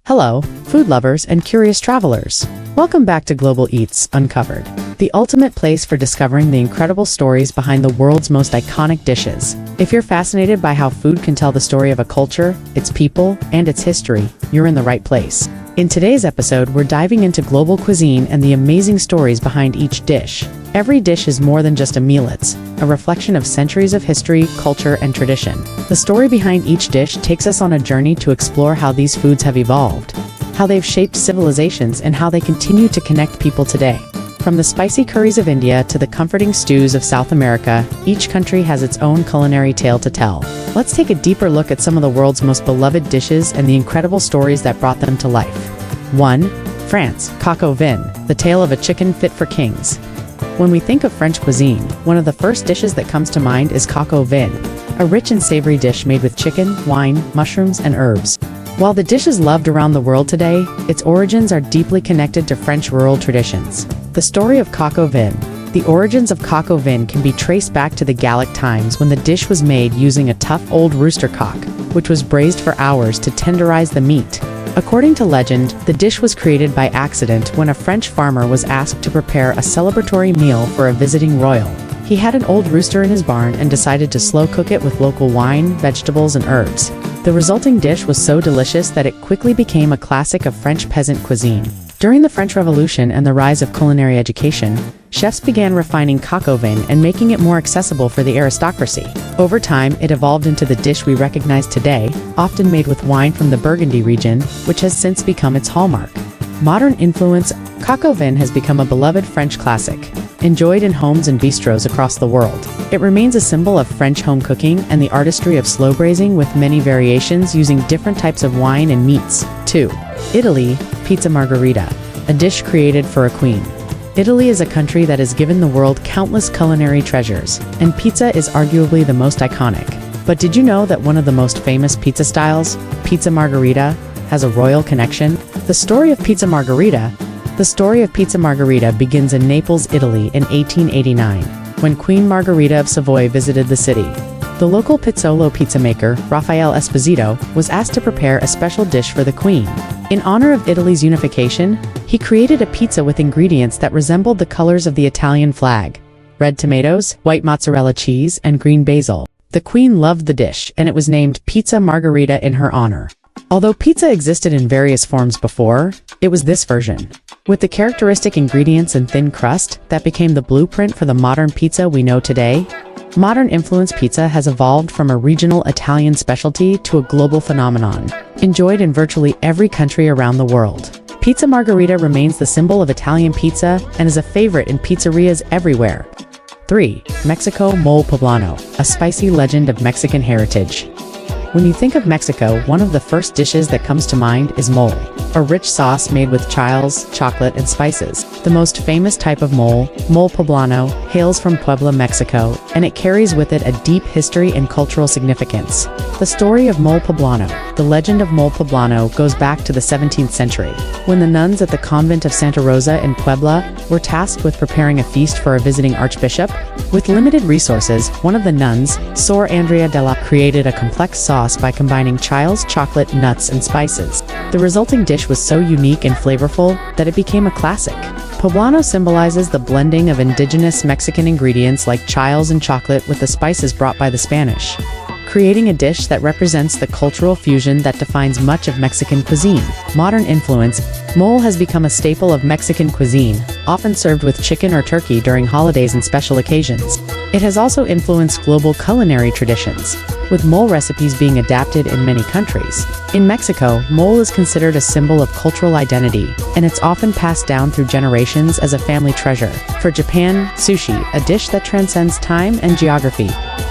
Hello, food lovers and curious travelers. Welcome back to Global Eats Uncovered, the ultimate place for discovering the incredible stories behind the world's most iconic dishes. If you're fascinated by how food can tell the story of a culture, its people, and its history, you're in the right place. In today's episode, we're diving into global cuisine and the amazing stories behind each dish. Every dish is more than just a meal, it's a reflection of centuries of history, culture, and tradition. The story behind each dish takes us on a journey to explore how these foods have evolved, how they've shaped civilizations, and how they continue to connect people today. From the spicy curries of India to the comforting stews of South America, each country has its own culinary tale to tell. Let's take a deeper look at some of the world's most beloved dishes and the incredible stories that brought them to life. 1. France, coq au vin, the tale of a chicken fit for kings. When we think of French cuisine, one of the first dishes that comes to mind is coq au vin, a rich and savory dish made with chicken, wine, mushrooms, and herbs. While the dish is loved around the world today, its origins are deeply connected to French rural traditions. The story of coq au vin. The origins of coq au vin can be traced back to the Gallic times when the dish was made using a tough old rooster cock, which was braised for hours to tenderize the meat. According to legend, the dish was created by accident when a French farmer was asked to prepare a celebratory meal for a visiting royal. He had an old rooster in his barn and decided to slow cook it with local wine, vegetables, and herbs. The resulting dish was so delicious that it quickly became a classic of French peasant cuisine. During the French Revolution and the rise of culinary education, chefs began refining coq au vin and making it more accessible for the aristocracy. Over time, it evolved into the dish we recognize today, often made with wine from the Burgundy region, which has since become its hallmark. Modern influence. Coq au vin has become a beloved French classic, enjoyed in homes and bistros across the world. It remains a symbol of French home cooking and the artistry of slow braising, with many variations using different types of wine and meats. 2. Italy, pizza margherita, a dish created for a queen. Italy is a country that has given the world countless culinary treasures, and pizza is arguably the most iconic. But did you know that one of the most famous pizza styles, pizza margherita, has a royal connection? The story of pizza margherita begins in Naples, Italy in 1889, when Queen Margherita of Savoy visited the city. The local pizzolo pizza maker, Raffaele Esposito, was asked to prepare a special dish for the queen. In honor of Italy's unification, he created a pizza with ingredients that resembled the colors of the Italian flag: red tomatoes, white mozzarella cheese, and green basil. The queen loved the dish, and it was named Pizza Margherita in her honor. Although pizza existed in various forms before, it was this version, with the characteristic ingredients and thin crust, that became the blueprint for the modern pizza we know today. Modern influence pizza has evolved from a regional Italian specialty to a global phenomenon, enjoyed in virtually every country around the world. Pizza margherita remains the symbol of Italian pizza and is a favorite in pizzerias everywhere. 3. Mexico mole poblano, a spicy legend of Mexican heritage. When you think of Mexico, one of the first dishes that comes to mind is mole, a rich sauce made with chiles, chocolate, and spices. The most famous type of mole poblano, hails from Puebla, Mexico, and it carries with it a deep history and cultural significance. The story of mole poblano. The legend of mole poblano goes back to the 17th century, when the nuns at the convent of Santa Rosa in Puebla were tasked with preparing a feast for a visiting archbishop. With limited resources, one of the nuns, Sor Andrea della, created a complex sauce by combining chiles, chocolate, nuts, and spices. The resulting dish was so unique and flavorful that it became a classic. Poblano symbolizes the blending of indigenous Mexican ingredients like chiles and chocolate with the spices brought by the Spanish, creating a dish that represents the cultural fusion that defines much of Mexican cuisine. Modern influence. Mole has become a staple of Mexican cuisine, often served with chicken or turkey during holidays and special occasions. It has also influenced global culinary traditions, with mole recipes being adapted in many countries. In Mexico, mole is considered a symbol of cultural identity, and it's often passed down through generations as a family treasure. For Japan, sushi, a dish that transcends time and geography.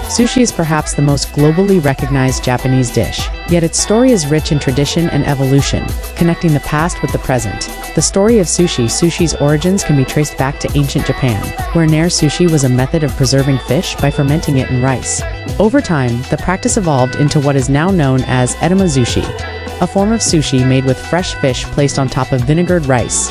Sushi is perhaps the most globally recognized Japanese dish, yet its story is rich in tradition and evolution, connecting the past with the present. The story of sushi's origins can be traced back to ancient Japan, where nair sushi was a method of preserving fish by fermenting it in rice. Over time, the practice evolved into what is now known as edamazushi, a form of sushi made with fresh fish placed on top of vinegared rice.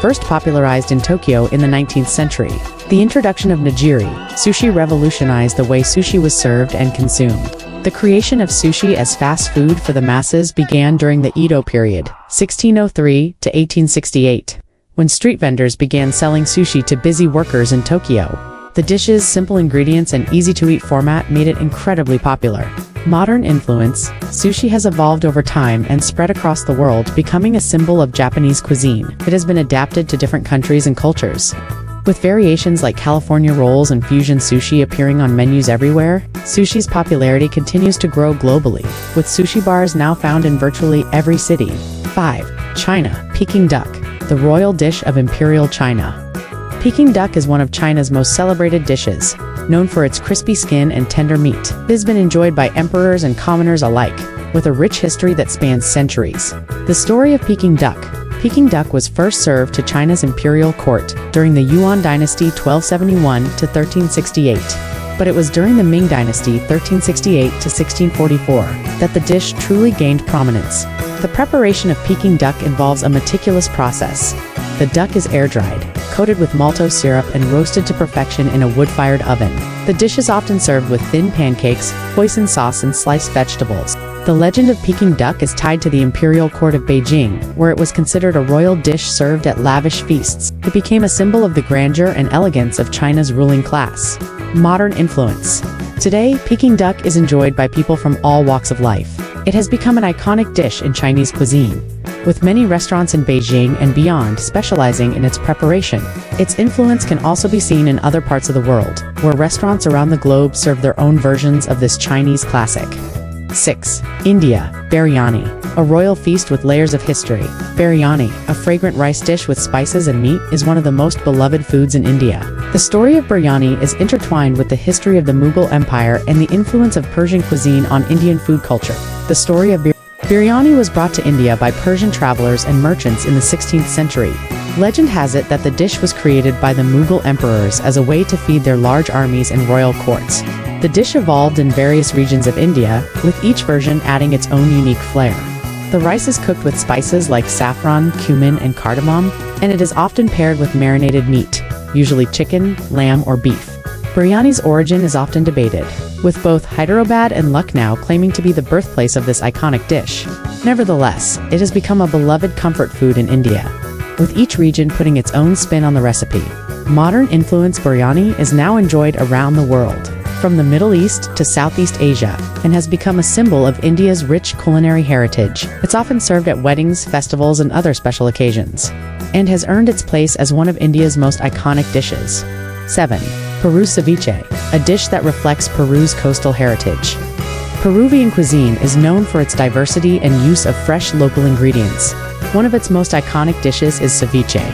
first popularized in Tokyo in the 19th century. The introduction of nigiri, sushi revolutionized the way sushi was served and consumed. The creation of sushi as fast food for the masses began during the Edo period, 1603 to 1868, when street vendors began selling sushi to busy workers in Tokyo. The dish's simple ingredients and easy-to-eat format made it incredibly popular. Modern influence, sushi has evolved over time and spread across the world, becoming a symbol of Japanese cuisine. It has been adapted to different countries and cultures, with variations like California rolls and fusion sushi appearing on menus everywhere. Sushi's popularity continues to grow globally, with sushi bars now found in virtually every city. 5. China, Peking duck, the royal dish of Imperial China. Peking duck is one of China's most celebrated dishes, known for its crispy skin and tender meat. It has been enjoyed by emperors and commoners alike, with a rich history that spans centuries. The story of Peking duck. Peking duck was first served to China's imperial court during the Yuan dynasty 1271 to 1368. But it was during the Ming dynasty 1368 to 1644 that the dish truly gained prominence. The preparation of Peking duck involves a meticulous process. The duck is air-dried, coated with maltose syrup and roasted to perfection in a wood-fired oven. The dish is often served with thin pancakes, hoisin sauce and sliced vegetables. The legend of Peking duck is tied to the imperial court of Beijing, where it was considered a royal dish served at lavish feasts. It became a symbol of the grandeur and elegance of China's ruling class. Modern influence. Today, Peking duck is enjoyed by people from all walks of life. It has become an iconic dish in Chinese cuisine, with many restaurants in Beijing and beyond specializing in its preparation. Its influence can also be seen in other parts of the world, where restaurants around the globe serve their own versions of this Chinese classic. 6. India, biryani, a royal feast with layers of history. Biryani, a fragrant rice dish with spices and meat, is one of the most beloved foods in India. The story of biryani is intertwined with the history of the Mughal Empire and the influence of Persian cuisine on Indian food culture. The story of biryani was brought to India by Persian travelers and merchants in the 16th century. Legend has it that the dish was created by the Mughal emperors as a way to feed their large armies and royal courts. The dish evolved in various regions of India, with each version adding its own unique flair. The rice is cooked with spices like saffron, cumin, and cardamom, and it is often paired with marinated meat, usually chicken, lamb, or beef. Biryani's origin is often debated, with both Hyderabad and Lucknow claiming to be the birthplace of this iconic dish. Nevertheless, it has become a beloved comfort food in India, with each region putting its own spin on the recipe. Modern influence biryani is now enjoyed around the world, from the Middle East to Southeast Asia, and has become a symbol of India's rich culinary heritage. It's often served at weddings, festivals, and other special occasions, and has earned its place as one of India's most iconic dishes. 7. Peru ceviche, a dish that reflects Peru's coastal heritage. Peruvian cuisine is known for its diversity and use of fresh local ingredients. One of its most iconic dishes is ceviche,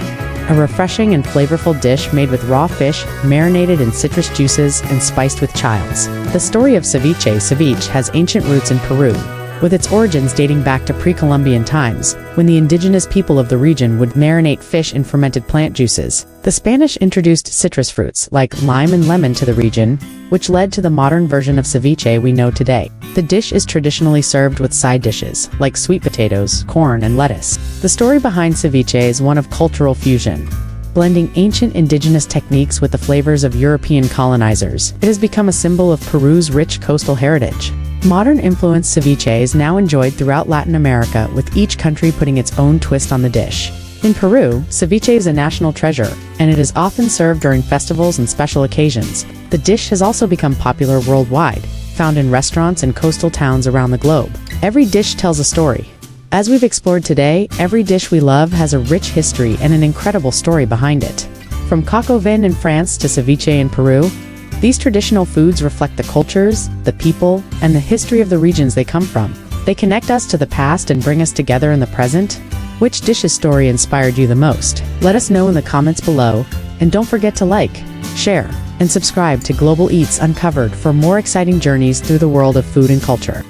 a refreshing and flavorful dish made with raw fish, marinated in citrus juices, and spiced with chiles. The story of ceviche has ancient roots in Peru, with its origins dating back to pre-Columbian times, when the indigenous people of the region would marinate fish in fermented plant juices. The Spanish introduced citrus fruits like lime and lemon to the region, which led to the modern version of ceviche we know today. The dish is traditionally served with side dishes, like sweet potatoes, corn, and lettuce. The story behind ceviche is one of cultural fusion. Blending ancient indigenous techniques with the flavors of European colonizers, it has become a symbol of Peru's rich coastal heritage. Modern influence ceviche is now enjoyed throughout Latin America, with each country putting its own twist on the dish. In Peru, ceviche is a national treasure, and it is often served during festivals and special occasions. The dish has also become popular worldwide, found in restaurants and coastal towns around the globe. Every dish tells a story. As we've explored today, every dish we love has a rich history and an incredible story behind it. From coq au vin in France to ceviche in Peru, these traditional foods reflect the cultures, the people, and the history of the regions they come from. They connect us to the past and bring us together in the present. Which dish's story inspired you the most? Let us know in the comments below, and don't forget to like, share, and subscribe to Global Eats Uncovered for more exciting journeys through the world of food and culture.